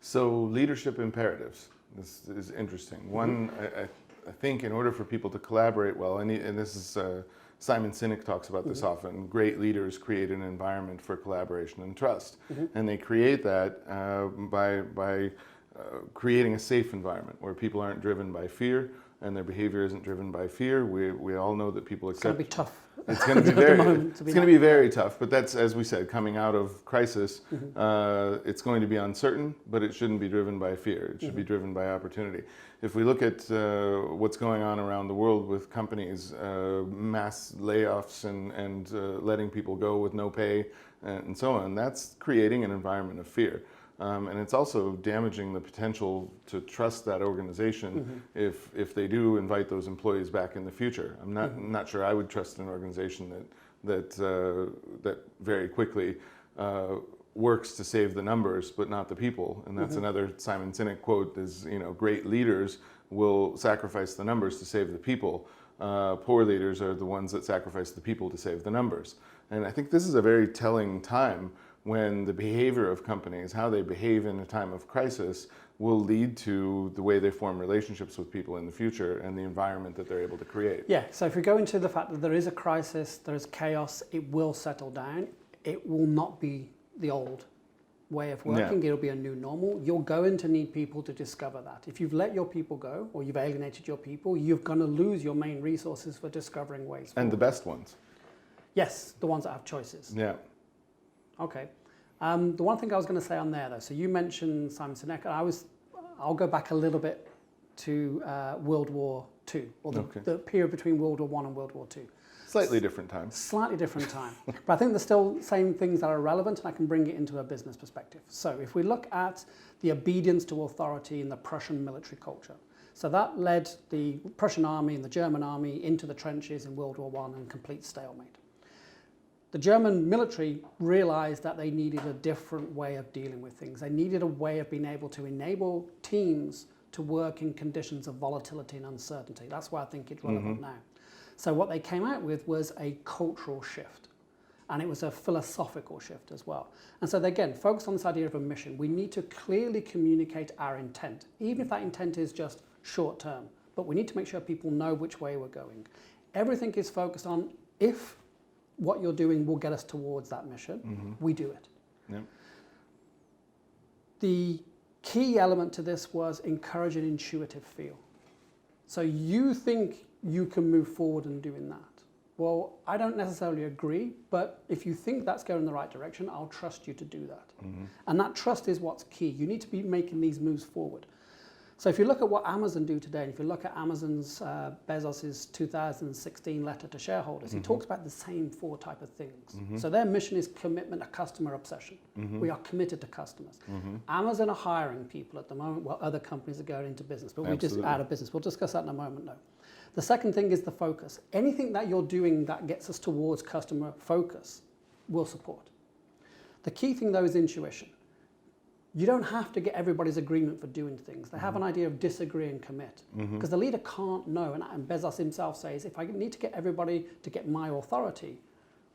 So leadership imperatives. This is interesting. One, I think in order for people to collaborate well, and this is Simon Sinek talks about this often, great leaders create an environment for collaboration and trust. And they create that by creating a safe environment where people aren't driven by fear and their behavior isn't driven by fear. We all know that people accept. It's going to be tough. It's going to be very tough, but that's, as we said, coming out of crisis, it's going to be uncertain, but it shouldn't be driven by fear. It should be driven by opportunity. If we look at what's going on around the world with companies, mass layoffs and letting people go with no pay and so on, that's creating an environment of fear. And it's also damaging the potential to trust that organization if they do invite those employees back in the future. I'm not sure I would trust an organization that very quickly works to save the numbers but not the people. And that's another Simon Sinek quote is, great leaders will sacrifice the numbers to save the people. Poor leaders are the ones that sacrifice the people to save the numbers. And I think this is a very telling time when the behavior of companies, how they behave in a time of crisis, will lead to the way they form relationships with people in the future and the environment that they're able to create. Yeah, so if we go into the fact that there is a crisis, there is chaos, it will settle down. It will not be the old way of working, it'll be a new normal. You're going to need people to discover that. If you've let your people go, or you've alienated your people, you're going to lose your main resources for discovering ways forward. And the best ones. Yes, the ones that have choices. Yeah. Okay. The one thing I was going to say on there, though, so you mentioned Simon Sinek, and I'll go back a little bit to World War II, or the period between World War I and World War II. Slightly different time. Slightly different time. But I think there's still same things that are relevant, and I can bring it into a business perspective. So if we look at the obedience to authority in the Prussian military culture, so that led the Prussian army and the German army into the trenches in World War I and complete stalemate. The German military realized that they needed a different way of dealing with things. They needed a way of being able to enable teams to work in conditions of volatility and uncertainty. That's why I think it's relevant now. So what they came out with was a cultural shift, and it was a philosophical shift as well. And so they, again, focus on this idea of a mission. We need to clearly communicate our intent, even if that intent is just short term, but we need to make sure people know which way we're going. Everything is focused on if what you're doing will get us towards that mission, we do it. Yeah. The key element to this was encourage an intuitive feel. So you think you can move forward in doing that. Well, I don't necessarily agree, but if you think that's going in the right direction, I'll trust you to do that. And that trust is what's key. You need to be making these moves forward. So if you look at what Amazon do today, and if you look at Amazon's Bezos's 2016 letter to shareholders, he talks about the same four type of things. So their mission is commitment, a customer obsession. We are committed to customers. Amazon are hiring people at the moment while other companies are going into business, but we're just out of business. We'll discuss that in a moment, though. The second thing is the focus. Anything that you're doing that gets us towards customer focus, we'll support. The key thing, though, is intuition. You don't have to get everybody's agreement for doing things. They have an idea of disagree and commit. Because the leader can't know, and Bezos himself says, if I need to get everybody to get my authority,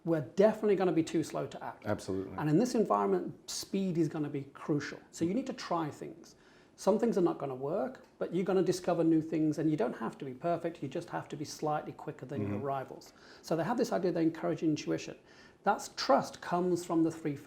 we're definitely going to be too slow to act. Absolutely. And in this environment, speed is going to be crucial. So you need to try things. Some things are not going to work, but you're going to discover new things, and you don't have to be perfect. You just have to be slightly quicker than your rivals. So they have this idea they encourage intuition. That's trust comes from the three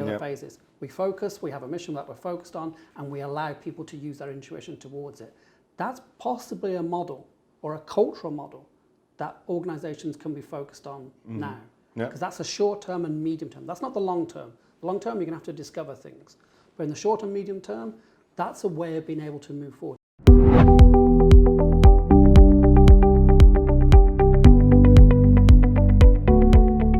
other phases. We focus, we have a mission that we're focused on, and we allow people to use their intuition towards it. That's possibly a model or a cultural model that organizations can be focused on now. Because that's a short term and medium term. That's not the long term. The long term, you're going to have to discover things. But in the short and medium term, that's a way of being able to move forward.